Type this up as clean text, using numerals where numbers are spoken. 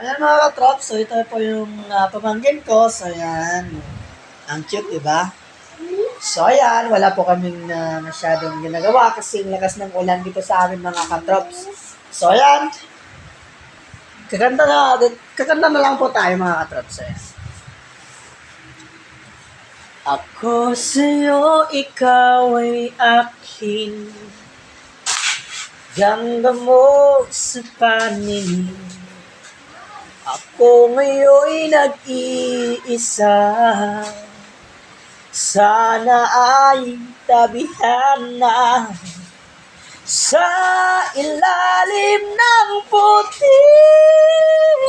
Ayan mga katrops, so ito po yung pamangkin ko. So ayan, ang cute, di ba? So ayan, wala po kaming masyadong ginagawa kasi ang lakas ng ulan dito sa amin mga katrops. So ayan, kakanta na lang po tayo mga katrops. Ayan. Ako sa'yo, ikaw ay akin, ganda mo sa paningin. Ako ngayon'y nag-iisa, sana ay tabihan na sa ilalim ng puting